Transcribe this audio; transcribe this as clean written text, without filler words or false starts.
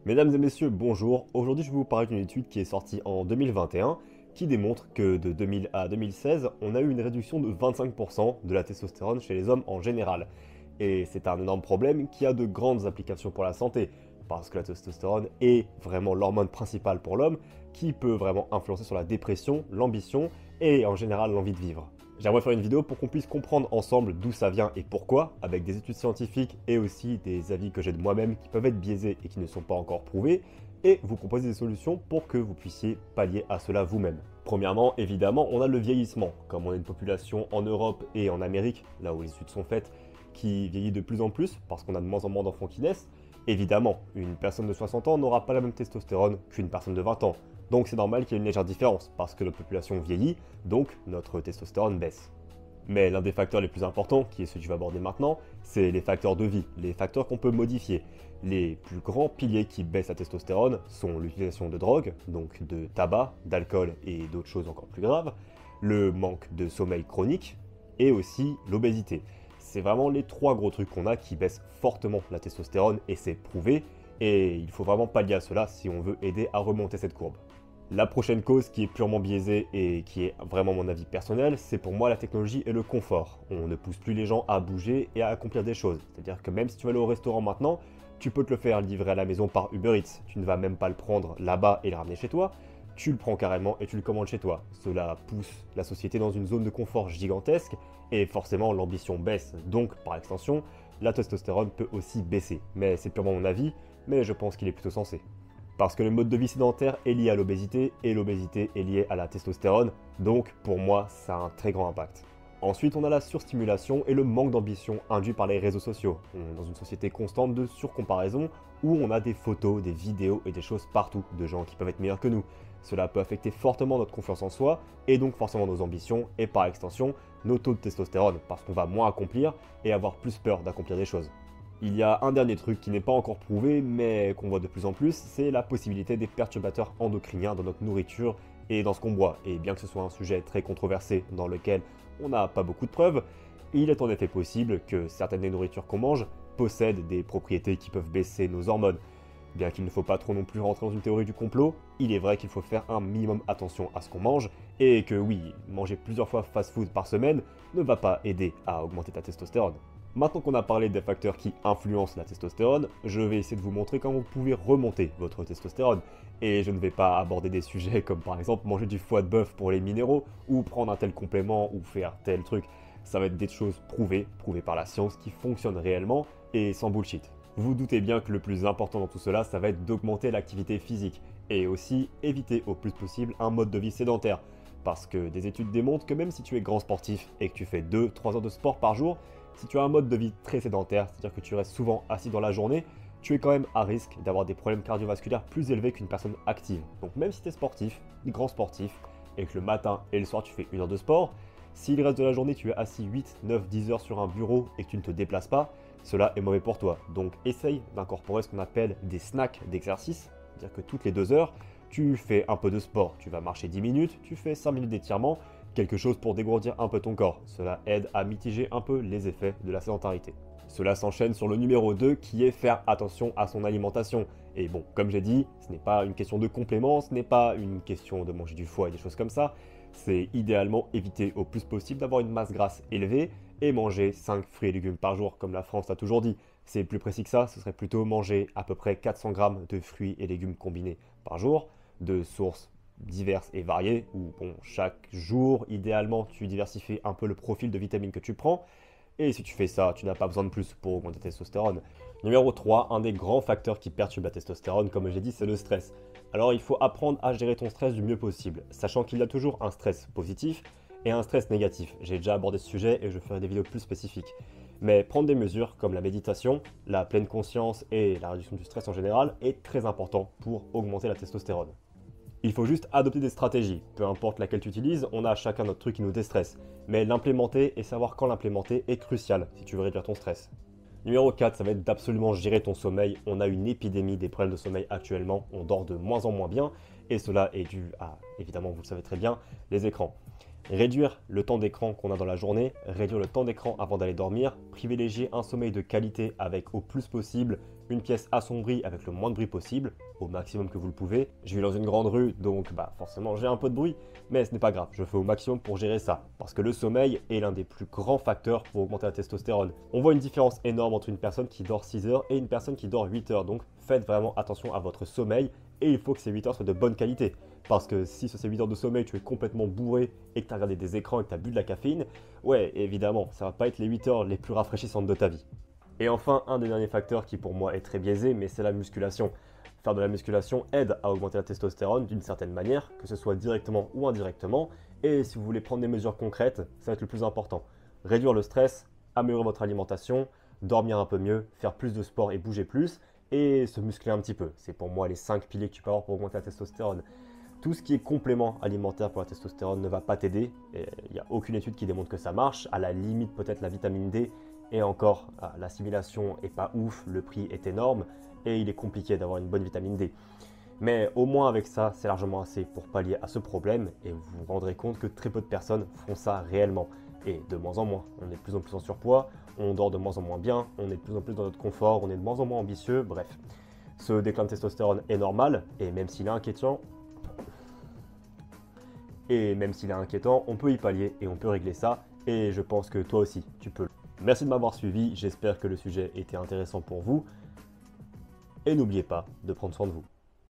Mesdames et messieurs, bonjour. Aujourd'hui, je vais vous parler d'une étude qui est sortie en 2021 qui démontre que de 2000 à 2016, on a eu une réduction de 25% de la testostérone chez les hommes en général. Et c'est un énorme problème qui a de grandes implications pour la santé, parce que la testostérone est vraiment l'hormone principale pour l'homme qui peut vraiment influencer sur la dépression, l'ambition et en général l'envie de vivre. J'aimerais faire une vidéo pour qu'on puisse comprendre ensemble d'où ça vient et pourquoi, avec des études scientifiques et aussi des avis que j'ai de moi-même qui peuvent être biaisés et qui ne sont pas encore prouvés, et vous proposer des solutions pour que vous puissiez pallier à cela vous-même. Premièrement, évidemment, on a le vieillissement. Comme on a une population en Europe et en Amérique, là où les études sont faites, qui vieillit de plus en plus, parce qu'on a de moins en moins d'enfants qui naissent, évidemment, une personne de 60 ans n'aura pas la même testostérone qu'une personne de 20 ans. Donc c'est normal qu'il y ait une légère différence, parce que notre population vieillit, donc notre testostérone baisse. Mais l'un des facteurs les plus importants, qui est celui que je vais aborder maintenant, c'est les facteurs de vie, les facteurs qu'on peut modifier. Les plus grands piliers qui baissent la testostérone sont l'utilisation de drogue, donc de tabac, d'alcool et d'autres choses encore plus graves, le manque de sommeil chronique et aussi l'obésité. C'est vraiment les trois gros trucs qu'on a qui baissent fortement la testostérone et c'est prouvé, et il faut vraiment pallier à cela si on veut aider à remonter cette courbe. La prochaine cause qui est purement biaisée et qui est vraiment mon avis personnel, c'est pour moi la technologie et le confort. On ne pousse plus les gens à bouger et à accomplir des choses. C'est-à-dire que même si tu vas aller au restaurant maintenant, tu peux te le faire livrer à la maison par Uber Eats. Tu ne vas même pas le prendre là-bas et le ramener chez toi. Tu le prends carrément et tu le commandes chez toi. Cela pousse la société dans une zone de confort gigantesque et forcément l'ambition baisse. Donc par extension, la testostérone peut aussi baisser. Mais c'est purement mon avis, mais je pense qu'il est plutôt sensé. Parce que le mode de vie sédentaire est lié à l'obésité et l'obésité est liée à la testostérone, donc pour moi ça a un très grand impact. Ensuite on a la surstimulation et le manque d'ambition induit par les réseaux sociaux. On est dans une société constante de surcomparaison où on a des photos, des vidéos et des choses partout de gens qui peuvent être meilleurs que nous. Cela peut affecter fortement notre confiance en soi et donc forcément nos ambitions et par extension nos taux de testostérone parce qu'on va moins accomplir et avoir plus peur d'accomplir des choses. Il y a un dernier truc qui n'est pas encore prouvé, mais qu'on voit de plus en plus, c'est la possibilité des perturbateurs endocriniens dans notre nourriture et dans ce qu'on boit. Et bien que ce soit un sujet très controversé dans lequel on n'a pas beaucoup de preuves, il est en effet possible que certaines des nourritures qu'on mange possèdent des propriétés qui peuvent baisser nos hormones. Bien qu'il ne faut pas trop non plus rentrer dans une théorie du complot, il est vrai qu'il faut faire un minimum attention à ce qu'on mange, et que oui, manger plusieurs fois fast-food par semaine ne va pas aider à augmenter ta testostérone. Maintenant qu'on a parlé des facteurs qui influencent la testostérone, je vais essayer de vous montrer comment vous pouvez remonter votre testostérone. Et je ne vais pas aborder des sujets comme par exemple manger du foie de bœuf pour les minéraux, ou prendre un tel complément, ou faire tel truc. Ça va être des choses prouvées par la science, qui fonctionnent réellement, et sans bullshit. Vous doutez bien que le plus important dans tout cela, ça va être d'augmenter l'activité physique, et aussi éviter au plus possible un mode de vie sédentaire. Parce que des études démontrent que même si tu es grand sportif et que tu fais 2-3 heures de sport par jour, si tu as un mode de vie très sédentaire, c'est-à-dire que tu restes souvent assis dans la journée, tu es quand même à risque d'avoir des problèmes cardiovasculaires plus élevés qu'une personne active. Donc même si tu es sportif, grand sportif, et que le matin et le soir tu fais 1 heure de sport, si le reste de la journée tu es assis 8, 9, 10 heures sur un bureau et que tu ne te déplaces pas, cela est mauvais pour toi. Donc essaye d'incorporer ce qu'on appelle des snacks d'exercice, c'est-à-dire que toutes les 2 heures, tu fais un peu de sport. Tu vas marcher 10 minutes, tu fais 5 minutes d'étirement, quelque chose pour dégourdir un peu ton corps. Cela aide à mitiger un peu les effets de la sédentarité. Cela s'enchaîne sur le numéro 2 qui est faire attention à son alimentation. Et bon, comme j'ai dit, ce n'est pas une question de complément, ce n'est pas une question de manger du foie et des choses comme ça. C'est idéalement éviter au plus possible d'avoir une masse grasse élevée et manger 5 fruits et légumes par jour comme la France l'a toujours dit. C'est plus précis que ça, ce serait plutôt manger à peu près 400 grammes de fruits et légumes combinés par jour, de sources diverses et variées, où bon, chaque jour, idéalement, tu diversifies un peu le profil de vitamines que tu prends, et si tu fais ça, tu n'as pas besoin de plus pour augmenter ta testostérone. Numéro 3, un des grands facteurs qui perturbe la testostérone, comme j'ai dit, c'est le stress. Alors il faut apprendre à gérer ton stress du mieux possible, sachant qu'il y a toujours un stress positif et un stress négatif. J'ai déjà abordé ce sujet et je ferai des vidéos plus spécifiques. Mais prendre des mesures comme la méditation, la pleine conscience et la réduction du stress en général est très important pour augmenter la testostérone. Il faut juste adopter des stratégies. Peu importe laquelle tu utilises, on a chacun notre truc qui nous déstresse. Mais l'implémenter et savoir quand l'implémenter est crucial si tu veux réduire ton stress. Numéro 4, ça va être d'absolument gérer ton sommeil. On a une épidémie des problèmes de sommeil actuellement. On dort de moins en moins bien. Et cela est dû à, évidemment, vous le savez très bien, les écrans. Réduire le temps d'écran qu'on a dans la journée, réduire le temps d'écran avant d'aller dormir, privilégier un sommeil de qualité avec au plus possible une pièce assombrie avec le moins de bruit possible, au maximum que vous le pouvez. Je vis dans une grande rue, donc forcément j'ai un peu de bruit, mais ce n'est pas grave, je fais au maximum pour gérer ça. Parce que le sommeil est l'un des plus grands facteurs pour augmenter la testostérone. On voit une différence énorme entre une personne qui dort 6 heures et une personne qui dort 8 heures, donc faites vraiment attention à votre sommeil et il faut que ces 8 heures soient de bonne qualité. Parce que si sur ces 8 heures de sommeil tu es complètement bourré et que tu as regardé des écrans et que tu as bu de la caféine, ouais évidemment, ça va pas être les 8 heures les plus rafraîchissantes de ta vie. Et enfin, un des derniers facteurs qui pour moi est très biaisé, mais c'est la musculation. Faire de la musculation aide à augmenter la testostérone d'une certaine manière, que ce soit directement ou indirectement, et si vous voulez prendre des mesures concrètes, ça va être le plus important. Réduire le stress, améliorer votre alimentation, dormir un peu mieux, faire plus de sport et bouger plus, et se muscler un petit peu. C'est pour moi les 5 piliers que tu peux avoir pour augmenter la testostérone. Tout ce qui est complément alimentaire pour la testostérone ne va pas t'aider. Il n'y a aucune étude qui démontre que ça marche. À la limite, peut-être la vitamine D. Et encore, l'assimilation est pas ouf, le prix est énorme et il est compliqué d'avoir une bonne vitamine D. Mais au moins avec ça, c'est largement assez pour pallier à ce problème et vous vous rendrez compte que très peu de personnes font ça réellement. Et de moins en moins. On est de plus en plus en surpoids, on dort de moins en moins bien, on est de plus en plus dans notre confort, on est de moins en moins ambitieux, bref. Ce déclin de testostérone est normal et même s'il est inquiétant, on peut y pallier et on peut régler ça. Et je pense que toi aussi, tu peux. Merci de m'avoir suivi, j'espère que le sujet était intéressant pour vous. Et n'oubliez pas de prendre soin de vous.